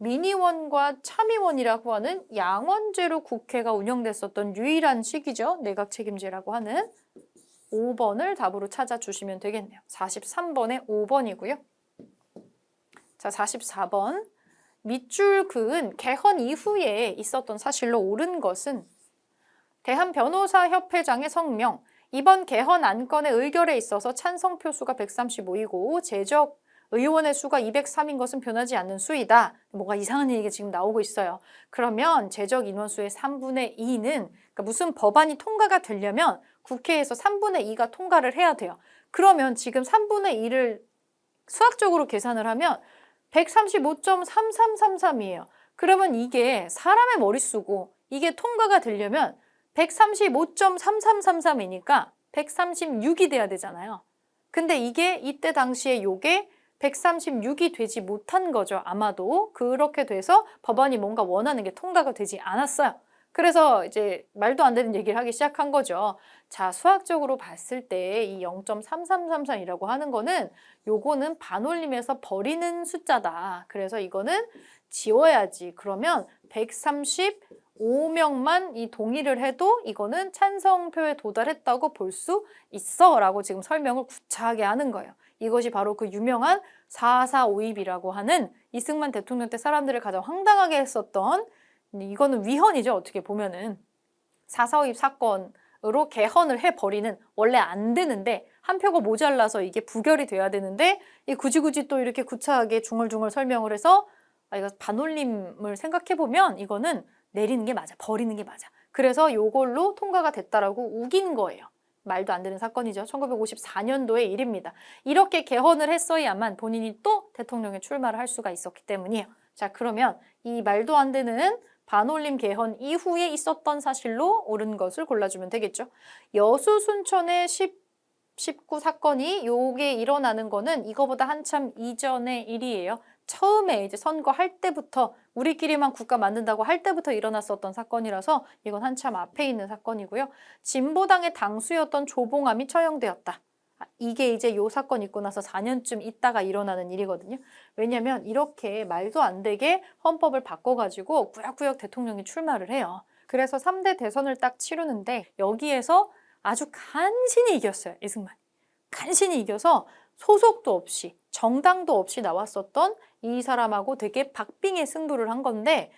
민의원과 참의원이라고 하는 양원제로 국회가 운영됐었던 유일한 시기죠. 내각 책임제라고 하는. 5번을 답으로 찾아주시면 되겠네요. 43번에 5번이고요. 자, 44번. 밑줄 그은 개헌 이후에 있었던 사실로 옳은 것은 대한변호사협회장의 성명, 이번 개헌 안건의 의결에 있어서 찬성 표수가 135이고 제적 의원의 수가 203인 것은 변하지 않는 수이다. 뭐가 이상한 얘기가 지금 나오고 있어요. 그러면 제적 인원수의 3분의 2는 그러니까 무슨 법안이 통과가 되려면 국회에서 3분의 2가 통과를 해야 돼요. 그러면 지금 3분의 2를 수학적으로 계산을 하면 135.3333이에요. 그러면 이게 사람의 머릿수고 이게 통과가 되려면 135.3333이니까 136이 돼야 되잖아요. 근데 이게 이때 당시에 요게 136이 되지 못한 거죠. 아마도 그렇게 돼서 법안이 뭔가 원하는 게 통과가 되지 않았어요. 그래서 이제 말도 안 되는 얘기를 하기 시작한 거죠. 자, 수학적으로 봤을 때 이 0.3333이라고 하는 거는 요거는 반올림에서 버리는 숫자다. 그래서 이거는 지워야지. 그러면 135명만 이 동의를 해도 이거는 찬성표에 도달했다고 볼 수 있어 라고 지금 설명을 구차하게 하는 거예요. 이것이 바로 그 유명한 4.4.5입이라고 하는 이승만 대통령 때 사람들을 가장 황당하게 했었던, 이거는 위헌이죠. 어떻게 보면은 4.4.5입 사건으로 개헌을 해버리는, 원래 안 되는데 한 표가 모자라서 이게 부결이 돼야 되는데 이 굳이 또 이렇게 구차하게 중얼중얼 설명을 해서 이거 반올림을 생각해보면 이거는 내리는 게 맞아, 버리는 게 맞아. 그래서 요걸로 통과가 됐다라고 우긴 거예요. 말도 안 되는 사건이죠. 1954년도의 일입니다. 이렇게 개헌을 했어야만 본인이 또 대통령에 출마를 할 수가 있었기 때문이에요. 자, 그러면 이 말도 안 되는 반올림 개헌 이후에 있었던 사실로 옳은 것을 골라주면 되겠죠. 여수 순천의 19 사건이 요게 일어나는 거는 이거보다 한참 이전의 일이에요. 처음에 이제 선거할 때부터 우리끼리만 국가 만든다고 할 때부터 일어났었던 사건이라서 이건 한참 앞에 있는 사건이고요. 진보당의 당수였던 조봉암이 처형되었다. 이게 이제 요 사건 있고 나서 4년쯤 있다가 일어나는 일이거든요. 왜냐면 이렇게 말도 안 되게 헌법을 바꿔가지고 꾸역꾸역 대통령이 출마를 해요. 그래서 3대 대선을 딱 치르는데 여기에서 아주 간신히 이겼어요. 이승만이. 간신히 이겨서 소속도 없이 정당도 없이 나왔었던 이 사람하고 되게 박빙의 승부를 한 건데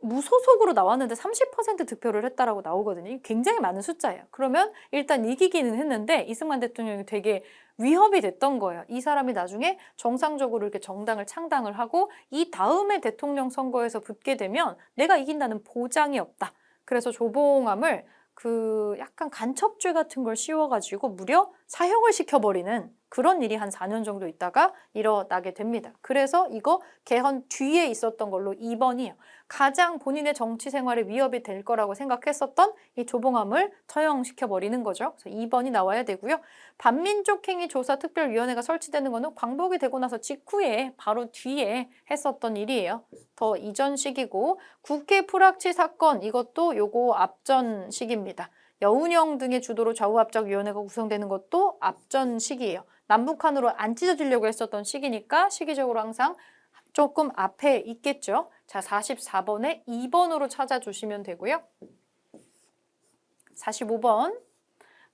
무소속으로 나왔는데 30% 득표를 했다라고 나오거든요. 이게 굉장히 많은 숫자예요. 그러면 일단 이기기는 했는데 이승만 대통령이 되게 위협이 됐던 거예요. 이 사람이 나중에 정상적으로 이렇게 정당을 창당을 하고 이 다음에 대통령 선거에서 붙게 되면 내가 이긴다는 보장이 없다. 그래서 조봉암을 그 약간 간첩죄 같은 걸 씌워가지고 무려 사형을 시켜버리는 그런 일이 한 4년 정도 있다가 일어나게 됩니다. 그래서 이거 개헌 뒤에 있었던 걸로 2번이에요. 가장 본인의 정치 생활에 위협이 될 거라고 생각했었던 이 조봉암을 처형시켜버리는 거죠. 그래서 2번이 나와야 되고요. 반민족행위 조사 특별위원회가 설치되는 거는 광복이 되고 나서 직후에 바로 뒤에 했었던 일이에요. 더 이전 시기고 국회 풀악치 사건 이것도 요거 앞전 시기입니다. 여운형 등의 주도로 좌우압작위원회가 구성되는 것도 앞전 시기예요. 남북한으로 안 찢어지려고 했었던 시기니까 시기적으로 항상 조금 앞에 있겠죠. 자, 44번에 2번으로 찾아주시면 되고요. 45번.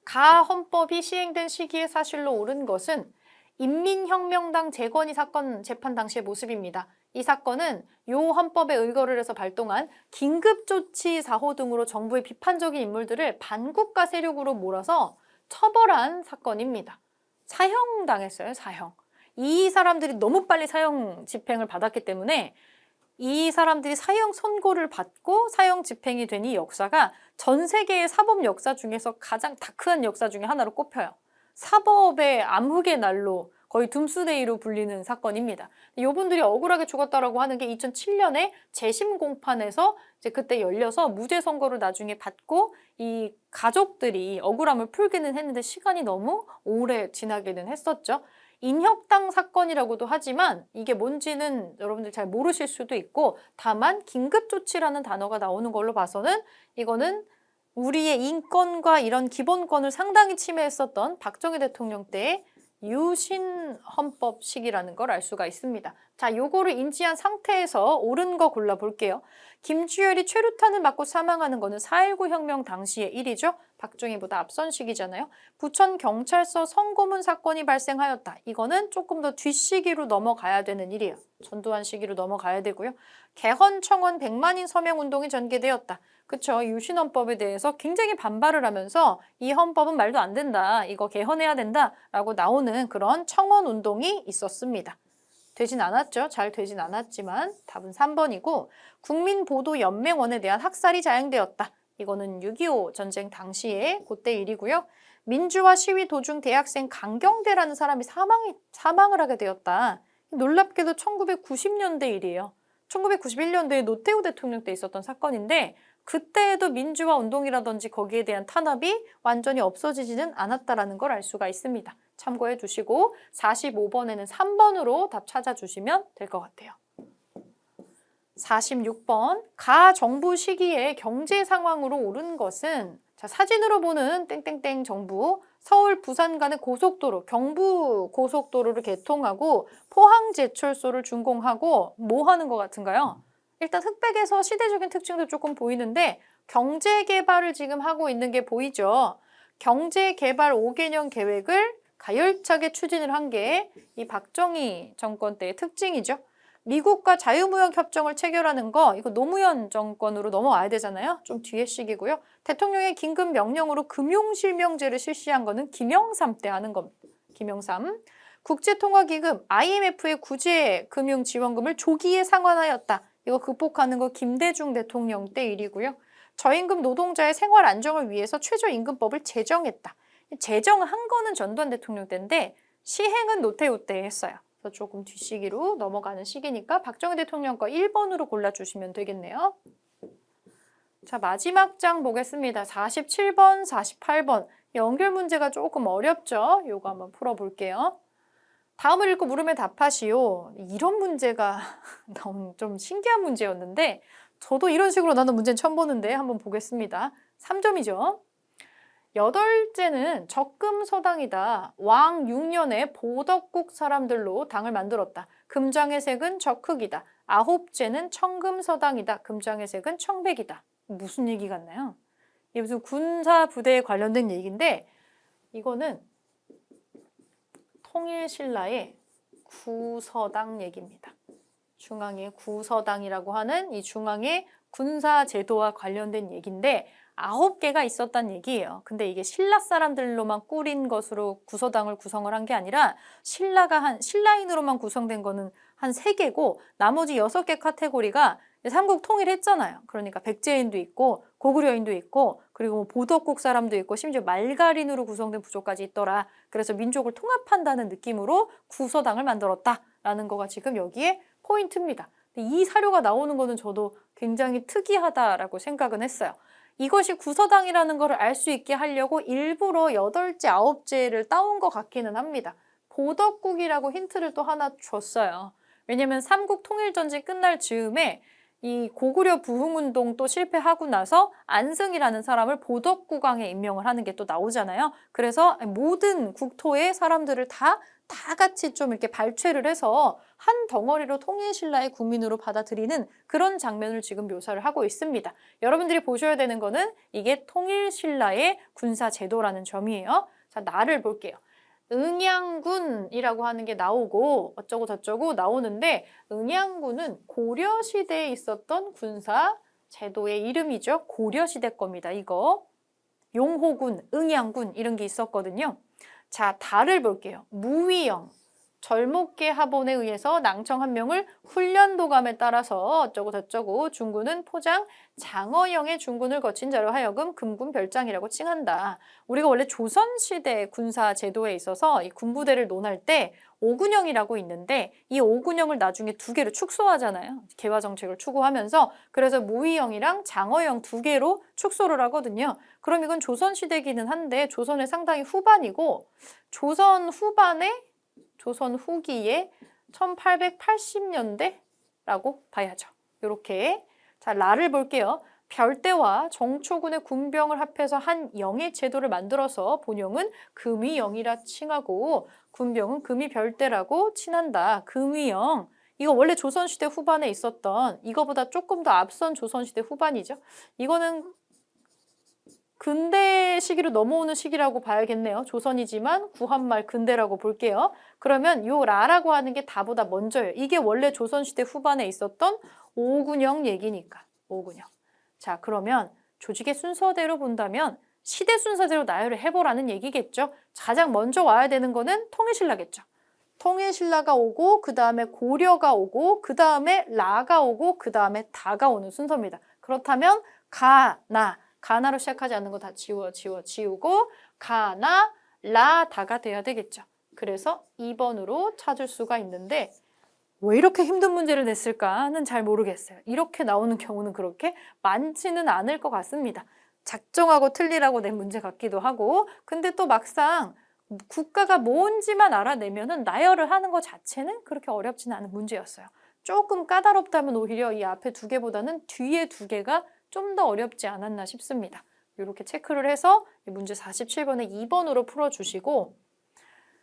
가헌법이 시행된 시기에 사실로 옳은 것은 인민혁명당 재건이 사건 재판 당시의 모습입니다. 이 사건은 요 헌법에 의거를 해서 발동한 긴급조치 사호 등으로 정부의 비판적인 인물들을 반국가 세력으로 몰아서 처벌한 사건입니다. 사형당했어요, 사형. 이 사람들이 너무 빨리 사형 집행을 받았기 때문에 이 사람들이 사형 선고를 받고 사형 집행이 된 이 역사가 전 세계의 사법 역사 중에서 가장 다크한 역사 중에 하나로 꼽혀요. 사법의 암흑의 날로 거의 둠스데이로 불리는 사건입니다. 이분들이 억울하게 죽었다라고 하는 게 2007년에 재심 공판에서 이제 그때 열려서 무죄 선고를 나중에 받고 이 가족들이 억울함을 풀기는 했는데 시간이 너무 오래 지나기는 했었죠. 인혁당 사건이라고도 하지만 이게 뭔지는 여러분들 잘 모르실 수도 있고 다만 긴급조치라는 단어가 나오는 걸로 봐서는 이거는 우리의 인권과 이런 기본권을 상당히 침해했었던 박정희 대통령 때의 유신 헌법식이라는 걸 알 수가 있습니다. 자, 요거를 인지한 상태에서 옳은 거 골라볼게요. 김주열이 최루탄을 맞고 사망하는 거는 4.19 혁명 당시의 일이죠. 박정희보다 앞선 시기잖아요. 부천 경찰서 성고문 사건이 발생하였다. 이거는 조금 더 뒷시기로 넘어가야 되는 일이에요. 전두환 시기로 넘어가야 되고요. 개헌 청원 100만인 서명 운동이 전개되었다. 그쵸. 유신헌법에 대해서 굉장히 반발을 하면서 이 헌법은 말도 안 된다. 이거 개헌해야 된다. 라고 나오는 그런 청원 운동이 있었습니다. 되진 않았죠. 잘 되진 않았지만 답은 3번이고 국민보도연맹원에 대한 학살이 자행되었다. 이거는 6.25 전쟁 당시에 그때 일이고요. 민주화 시위 도중 대학생 강경대라는 사람이 사망을 하게 되었다. 놀랍게도 1990년대 일이에요. 1991년도에 노태우 대통령 때 있었던 사건인데 그때에도 민주화 운동이라든지 거기에 대한 탄압이 완전히 없어지지는 않았다는 걸 알 수가 있습니다. 참고해 주시고 45번에는 3번으로 답 찾아주시면 될 것 같아요. 46번, 가정부 시기에 경제 상황으로 오른 것은 자, 사진으로 보는 땡땡땡 정부, 서울 부산 간의 고속도로, 경부 고속도로를 개통하고 포항 제철소를 준공하고 뭐 하는 것 같은가요? 일단 흑백에서 시대적인 특징도 조금 보이는데 경제 개발을 지금 하고 있는 게 보이죠. 경제 개발 5개년 계획을 가열차게 추진을 한 게 이 박정희 정권 때의 특징이죠. 미국과 자유무역 협정을 체결하는 거 이거 노무현 정권으로 넘어와야 되잖아요. 좀 뒤에 시기고요. 대통령의 긴급 명령으로 금융실명제를 실시한 거는 김영삼 때 하는 겁니다. 김영삼. 국제통화기금 IMF의 구제금융지원금을 조기에 상환하였다. 이거 극복하는 거 김대중 대통령 때 일이고요. 저임금 노동자의 생활 안정을 위해서 최저임금법을 제정했다. 제정한 거는 전두환 대통령 때인데 시행은 노태우 때 했어요. 그래서 조금 뒷시기로 넘어가는 시기니까 박정희 대통령 거 1번으로 골라주시면 되겠네요. 자, 마지막 장 보겠습니다. 47번, 48번. 연결 문제가 조금 어렵죠? 요거 한번 풀어볼게요. 다음을 읽고 물음에 답하시오. 이런 문제가 너무 좀 신기한 문제였는데 저도 이런 식으로 나는 문제는 처음 보는데 한번 보겠습니다. 3점이죠. 8째는 적금서당이다. 왕 6년에 보덕국 사람들로 당을 만들었다. 금장의 색은 적흑이다. 9째는 청금서당이다. 금장의 색은 청백이다. 무슨 얘기 같나요? 이게 무슨 군사 부대에 관련된 얘기인데 이거는 통일신라의 구서당 얘기입니다. 중앙의 구서당이라고 하는 이 중앙의 군사제도와 관련된 얘기인데 9개가 있었단 얘기예요. 근데 이게 신라 사람들로만 꾸린 것으로 구서당을 구성을 한 게 아니라 신라인으로만 구성된 거는 한 3개고 나머지 6개 카테고리가 삼국 통일했잖아요. 그러니까 백제인도 있고 고구려인도 있고 그리고 뭐 보덕국 사람도 있고 심지어 말갈인으로 구성된 부족까지 있더라. 그래서 민족을 통합한다는 느낌으로 구서당을 만들었다라는 거가 지금 여기에 포인트입니다. 이 사료가 나오는 거는 저도 굉장히 특이하다라고 생각은 했어요. 이것이 구서당이라는 걸 알 수 있게 하려고 일부러 8제, 9제를 따온 것 같기는 합니다. 보덕국이라고 힌트를 또 하나 줬어요. 왜냐면 삼국 통일전쟁 끝날 즈음에 이 고구려 부흥운동 또 실패하고 나서 안승이라는 사람을 보덕국왕에 임명을 하는 게 또 나오잖아요. 그래서 모든 국토의 사람들을 다 같이 좀 이렇게 발췌를 해서 한 덩어리로 통일신라의 국민으로 받아들이는 그런 장면을 지금 묘사를 하고 있습니다. 여러분들이 보셔야 되는 거는 이게 통일신라의 군사제도라는 점이에요. 자, 나를 볼게요. 응양군이라고 하는 게 나오고 어쩌고 저쩌고 나오는데 응양군은 고려시대에 있었던 군사 제도의 이름이죠. 고려시대 겁니다. 이거 용호군, 응양군 이런 게 있었거든요. 자, 달을 볼게요. 무위영, 절목계 하본에 의해서 낭청 한 명을 훈련도감에 따라서 어쩌고 저쩌고 중군은 포장 장어영의 중군을 거친 자로 하여금 금군 별장이라고 칭한다. 우리가 원래 조선시대 군사 제도에 있어서 이 군부대를 논할 때 오군영이라고 있는데 이 오군영을 나중에 2개로 축소하잖아요. 개화 정책을 추구하면서 그래서 무위영이랑 장어영 2개로 축소를 하거든요. 그럼 이건 조선시대기는 한데 조선의 상당히 후반이고 조선 후기에 1880년대라고 봐야죠. 이렇게. 자, 라를 볼게요. 별대와 정초군의 군병을 합해서 한 영의 제도를 만들어서 본영은 금위영이라 칭하고 군병은 금위별대라고 칭한다. 금위영. 이거 원래 조선시대 후반에 있었던 이거보다 조금 더 앞선 조선시대 후반이죠. 이거는 근대 시기로 넘어오는 시기라고 봐야겠네요. 조선이지만 구한말 근대라고 볼게요. 그러면 요 라라고 하는 게 다보다 먼저예요. 이게 원래 조선시대 후반에 있었던 오군영 얘기니까. 오군영. 자, 그러면 조직의 순서대로 본다면 시대 순서대로 나열을 해보라는 얘기겠죠. 가장 먼저 와야 되는 거는 통일신라겠죠. 통일신라가 오고 그 다음에 고려가 오고 그 다음에 라가 오고 그 다음에 다가 오는 순서입니다. 그렇다면 가나로 시작하지 않는 거 다 지우고 가나, 라, 다가 돼야 되겠죠. 그래서 2번으로 찾을 수가 있는데 왜 이렇게 힘든 문제를 냈을까는 잘 모르겠어요. 이렇게 나오는 경우는 그렇게 많지는 않을 것 같습니다. 작정하고 틀리라고 낸 문제 같기도 하고 근데 또 막상 국가가 뭔지만 알아내면은 나열을 하는 것 자체는 그렇게 어렵지는 않은 문제였어요. 조금 까다롭다면 오히려 이 앞에 2개보다는 뒤에 2개가 좀 더 어렵지 않았나 싶습니다. 이렇게 체크를 해서 문제 47번에 2번으로 풀어주시고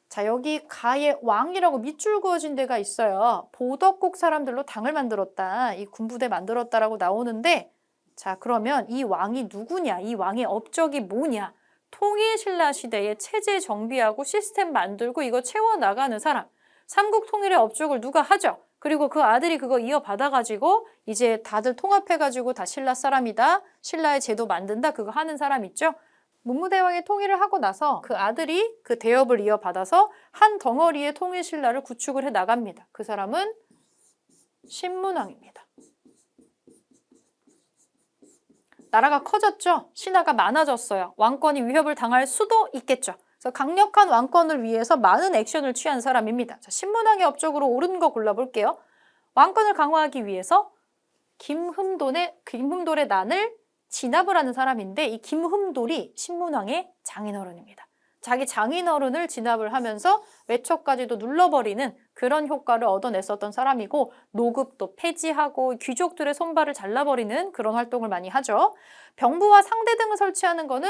자, 여기 가에 왕이라고 밑줄 그어진 데가 있어요. 보덕국 사람들로 당을 만들었다. 이 군부대 만들었다라고 나오는데 자, 그러면 이 왕이 누구냐? 이 왕의 업적이 뭐냐? 통일신라 시대에 체제 정비하고 시스템 만들고 이거 채워나가는 사람. 삼국 통일의 업적을 누가 하죠? 그리고 그 아들이 그거 이어받아가지고 이제 다들 통합해가지고 다 신라 사람이다. 신라의 제도 만든다. 그거 하는 사람 있죠? 문무대왕이 통일을 하고 나서 그 아들이 그 대업을 이어받아서 한 덩어리의 통일신라를 구축을 해 나갑니다. 그 사람은 신문왕입니다. 나라가 커졌죠? 신하가 많아졌어요. 왕권이 위협을 당할 수도 있겠죠. 그래서 강력한 왕권을 위해서 많은 액션을 취한 사람입니다. 자, 신문왕의 업적으로 옳은 거 골라볼게요. 왕권을 강화하기 위해서 김흠돌의 난을 진압을 하는 사람인데 이 김흠돌이 신문왕의 장인어른입니다. 자기 장인어른을 진압을 하면서 외척까지도 눌러버리는 그런 효과를 얻어냈었던 사람이고 노급도 폐지하고 귀족들의 손발을 잘라버리는 그런 활동을 많이 하죠. 병부와 상대 등을 설치하는 거는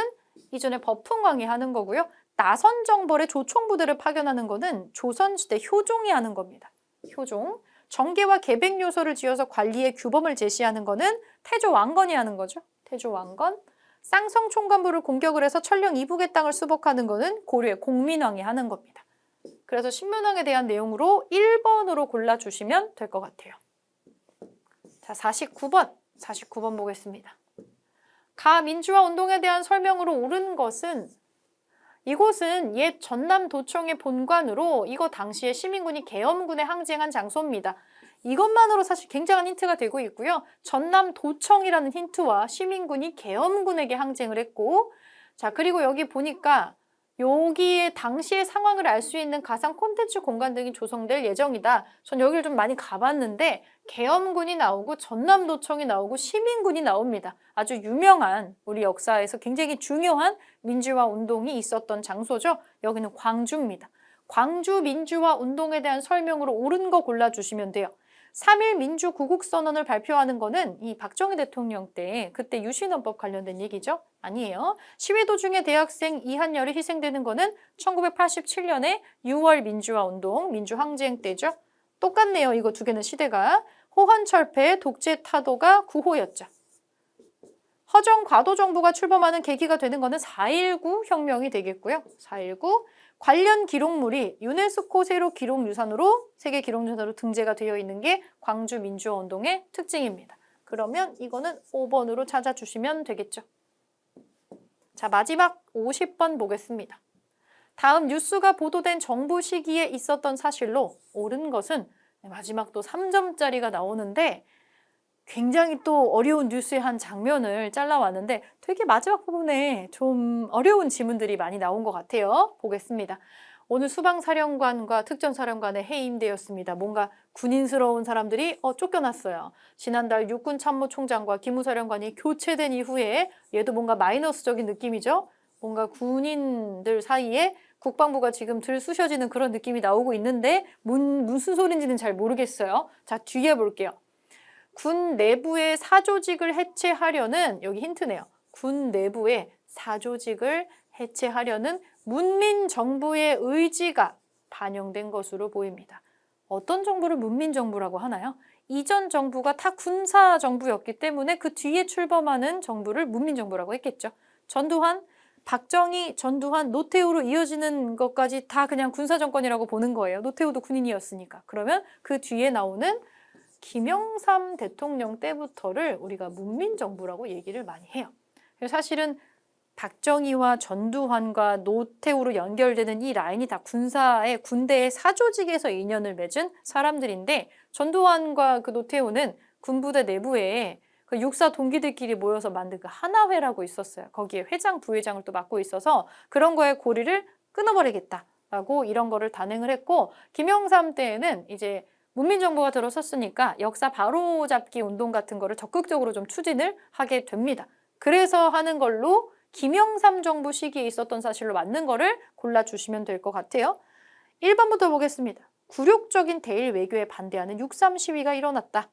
이전에 버풍왕이 하는 거고요. 나선정벌의 조총부대를 파견하는 거는 조선시대 효종이 하는 겁니다. 효종. 정계와 계백 요소를 지어서 관리의 규범을 제시하는 거는 태조 왕건이 하는 거죠. 태조 왕건. 쌍성 총관부를 공격을 해서 천령 이북의 땅을 수복하는 거는 고려의 공민왕이 하는 겁니다. 그래서 신문왕에 대한 내용으로 1번으로 골라주시면 될 것 같아요. 자, 49번 보겠습니다. 가민주화 운동에 대한 설명으로 옳은 것은 이곳은 옛 전남도청의 본관으로 이거 당시에 시민군이 계엄군에 항쟁한 장소입니다. 이것만으로 사실 굉장한 힌트가 되고 있고요. 전남도청이라는 힌트와 시민군이 계엄군에게 항쟁을 했고, 자, 그리고 여기 보니까 여기에 당시의 상황을 알 수 있는 가상 콘텐츠 공간 등이 조성될 예정이다. 전 여기를 좀 많이 가봤는데 계엄군이 나오고 전남도청이 나오고 시민군이 나옵니다. 아주 유명한 우리 역사에서 굉장히 중요한 민주화 운동이 있었던 장소죠. 여기는 광주입니다. 광주 민주화 운동에 대한 설명으로 옳은 거 골라주시면 돼요. 3.1 민주구국선언을 발표하는 거는 이 박정희 대통령 때 그때 유신헌법 관련된 얘기죠? 아니에요. 시위 도중에 대학생 이한열이 희생되는 거는 1987년에 6월 민주화운동, 민주항쟁 때죠. 똑같네요. 이거 두 개는 시대가. 호헌철폐의 독재 타도가 9호였죠. 허정 과도 정부가 출범하는 계기가 되는 거는 4.19 혁명이 되겠고요. 4.19 관련 기록물이 유네스코 세계 기록유산으로 등재가 되어 있는 게 광주 민주화운동의 특징입니다. 그러면 이거는 5번으로 찾아주시면 되겠죠. 자, 마지막 50번 보겠습니다. 다음 뉴스가 보도된 정부 시기에 있었던 사실로 옳은 것은 마지막 또 3점짜리가 나오는데 굉장히 또 어려운 뉴스의 한 장면을 잘라왔는데 되게 마지막 부분에 좀 어려운 지문들이 많이 나온 것 같아요. 보겠습니다. 오늘 수방사령관과 특전사령관에 해임되었습니다. 뭔가 군인스러운 사람들이 쫓겨났어요. 지난달 육군참모총장과 기무사령관이 교체된 이후에 얘도 뭔가 마이너스적인 느낌이죠. 뭔가 군인들 사이에 국방부가 지금 들쑤셔지는 그런 느낌이 나오고 있는데 무슨 소린지는 잘 모르겠어요. 자, 뒤에 볼게요. 군 내부의 사조직을 해체하려는, 여기 힌트네요. 군 내부의 사조직을 해체하려는 문민정부의 의지가 반영된 것으로 보입니다. 어떤 정부를 문민정부라고 하나요? 이전 정부가 다 군사정부였기 때문에 그 뒤에 출범하는 정부를 문민정부라고 했겠죠. 전두환, 박정희, 전두환, 노태우로 이어지는 것까지 다 그냥 군사정권이라고 보는 거예요. 노태우도 군인이었으니까. 그러면 그 뒤에 나오는 김영삼 대통령 때부터를 우리가 문민정부라고 얘기를 많이 해요. 사실은 박정희와 전두환과 노태우로 연결되는 이 라인이 다 군대의 사조직에서 인연을 맺은 사람들인데, 전두환과 그 노태우는 군부대 내부에 그 육사 동기들끼리 모여서 만든 그 하나회라고 있었어요. 거기에 회장, 부회장을 또 맡고 있어서 그런 거에 고리를 끊어버리겠다라고 이런 거를 단행을 했고, 김영삼 때에는 이제 문민정부가 들어섰으니까 역사 바로잡기 운동 같은 거를 적극적으로 좀 추진을 하게 됩니다. 그래서 하는 걸로 김영삼 정부 시기에 있었던 사실로 맞는 거를 골라주시면 될 것 같아요. 1번부터 보겠습니다. 굴욕적인 대일 외교에 반대하는 6.3 시위가 일어났다.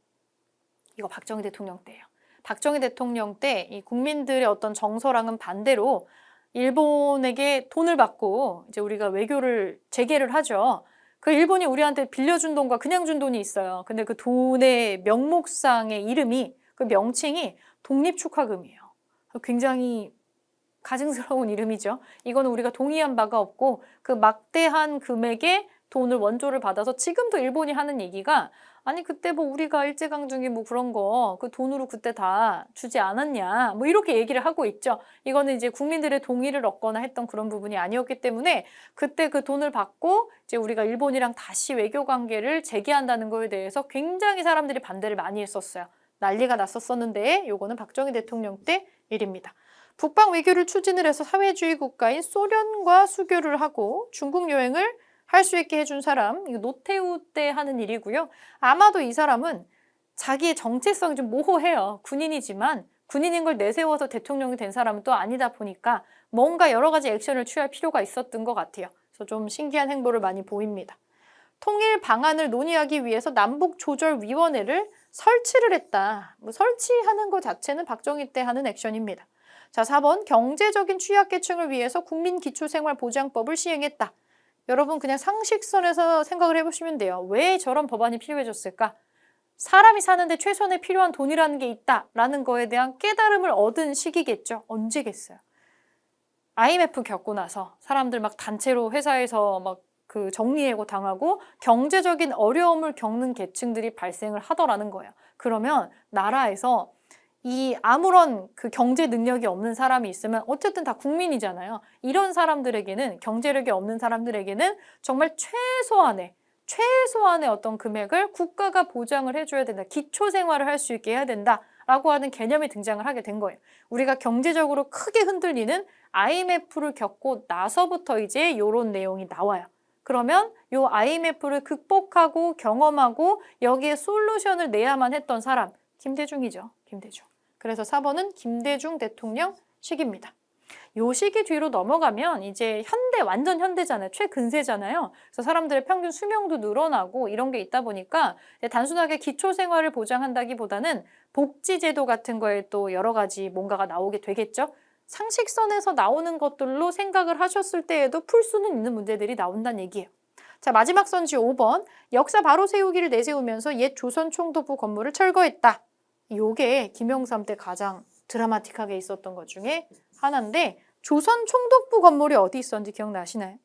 이거 박정희 대통령 때예요. 박정희 대통령 때 이 국민들의 어떤 정서랑은 반대로 일본에게 돈을 받고 이제 우리가 외교를 재개를 하죠. 그 일본이 우리한테 빌려준 돈과 그냥 준 돈이 있어요. 근데 그 돈의 명목상의 이름이, 그 명칭이 독립축하금이에요. 굉장히 가증스러운 이름이죠. 이거는 우리가 동의한 바가 없고 그 막대한 금액의 돈을 원조를 받아서 지금도 일본이 하는 얘기가, 아니 그때 뭐 우리가 일제강점기 뭐 그런 거 그 돈으로 그때 다 주지 않았냐 뭐 이렇게 얘기를 하고 있죠. 이거는 이제 국민들의 동의를 얻거나 했던 그런 부분이 아니었기 때문에 그때 그 돈을 받고 이제 우리가 일본이랑 다시 외교 관계를 재개한다는 거에 대해서 굉장히 사람들이 반대를 많이 했었어요. 난리가 났었는데 요거는 박정희 대통령 때 일입니다. 북방 외교를 추진을 해서 사회주의 국가인 소련과 수교를 하고 중국 여행을 할 수 있게 해준 사람, 이거 노태우 때 하는 일이고요. 아마도 이 사람은 자기의 정체성이 좀 모호해요. 군인이지만 군인인 걸 내세워서 대통령이 된 사람은 또 아니다 보니까 뭔가 여러 가지 액션을 취할 필요가 있었던 것 같아요. 그래서 좀 신기한 행보를 많이 보입니다. 통일 방안을 논의하기 위해서 남북조절위원회를 설치를 했다. 뭐 설치하는 것 자체는 박정희 때 하는 액션입니다. 자, 4번 경제적인 취약계층을 위해서 국민기초생활보장법을 시행했다. 여러분 그냥 상식선에서 생각을 해보시면 돼요. 왜 저런 법안이 필요해졌을까? 사람이 사는데 최소한에 필요한 돈이라는 게 있다라는 거에 대한 깨달음을 얻은 시기겠죠. 언제겠어요? IMF 겪고 나서 사람들 막 단체로 회사에서 막 그 정리해고 당하고 경제적인 어려움을 겪는 계층들이 발생을 하더라는 거예요. 그러면 나라에서 이 아무런 그 경제 능력이 없는 사람이 있으면 어쨌든 다 국민이잖아요. 이런 사람들에게는 경제력이 없는 사람들에게는 정말 최소한의 어떤 금액을 국가가 보장을 해줘야 된다. 기초 생활을 할 수 있게 해야 된다라고 하는 개념이 등장을 하게 된 거예요. 우리가 경제적으로 크게 흔들리는 IMF를 겪고 나서부터 이제 이런 내용이 나와요. 그러면 이 IMF를 극복하고 경험하고 여기에 솔루션을 내야만 했던 사람, 김대중이죠. 김대중. 그래서 4번은 김대중 대통령 시기입니다. 요 시기 뒤로 넘어가면 이제 완전 현대잖아요. 최근세잖아요. 그래서 사람들의 평균 수명도 늘어나고 이런 게 있다 보니까 단순하게 기초생활을 보장한다기보다는 복지제도 같은 거에 또 여러 가지 뭔가가 나오게 되겠죠. 상식선에서 나오는 것들로 생각을 하셨을 때에도 풀 수는 있는 문제들이 나온다는 얘기예요. 자, 마지막 선지 5번. 역사 바로 세우기를 내세우면서 옛 조선 총독부 건물을 철거했다. 요게 김영삼 때 가장 드라마틱하게 있었던 것 중에 하나인데 조선 총독부 건물이 어디 있었는지 기억나시나요?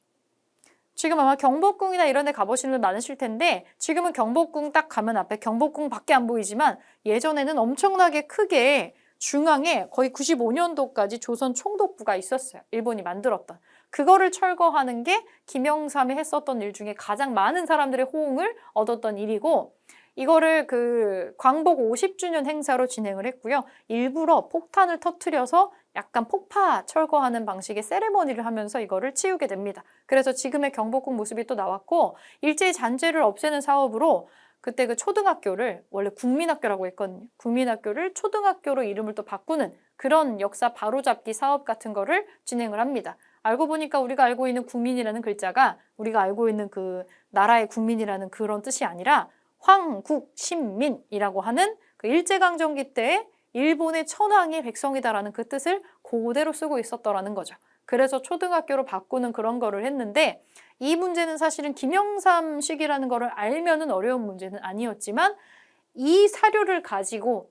지금 아마 경복궁이나 이런 데 가보신 분 많으실 텐데 지금은 경복궁 딱 가면 앞에 경복궁밖에 안 보이지만 예전에는 엄청나게 크게 중앙에 거의 95년도까지 조선 총독부가 있었어요. 일본이 만들었던. 그거를 철거하는 게 김영삼이 했었던 일 중에 가장 많은 사람들의 호응을 얻었던 일이고 이거를 그 광복 50주년 행사로 진행을 했고요. 일부러 폭탄을 터뜨려서 약간 폭파 철거하는 방식의 세레머니를 하면서 이거를 치우게 됩니다. 그래서 지금의 경복궁 모습이 또 나왔고 일제히 잔재를 없애는 사업으로 그때 그 초등학교를 원래 국민학교라고 했거든요. 국민학교를 초등학교로 이름을 또 바꾸는 그런 역사 바로잡기 사업 같은 거를 진행을 합니다. 알고 보니까 우리가 알고 있는 국민이라는 글자가 우리가 알고 있는 그 나라의 국민이라는 그런 뜻이 아니라 황국신민이라고 하는 그 일제강점기 때 일본의 천황의 백성이다라는 그 뜻을 그대로 쓰고 있었더라는 거죠. 그래서 초등학교로 바꾸는 그런 거를 했는데 이 문제는 사실은 김영삼 시기라는 거를 알면은 어려운 문제는 아니었지만 이 자료를 가지고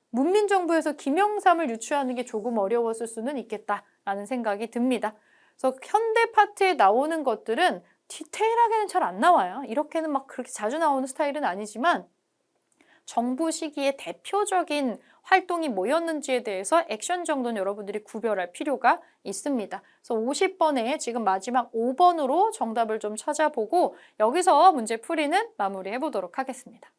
문민정부에서 김영삼을 유추하는 게 조금 어려웠을 수는 있겠다라는 생각이 듭니다. 그래서 현대 파트에 나오는 것들은 디테일하게는 잘 안 나와요. 이렇게는 막 그렇게 자주 나오는 스타일은 아니지만 정부 시기의 대표적인 활동이 뭐였는지에 대해서 액션 정도는 여러분들이 구별할 필요가 있습니다. 그래서 50번에 지금 마지막 5번으로 정답을 좀 찾아보고 여기서 문제 풀이는 마무리해 보도록 하겠습니다.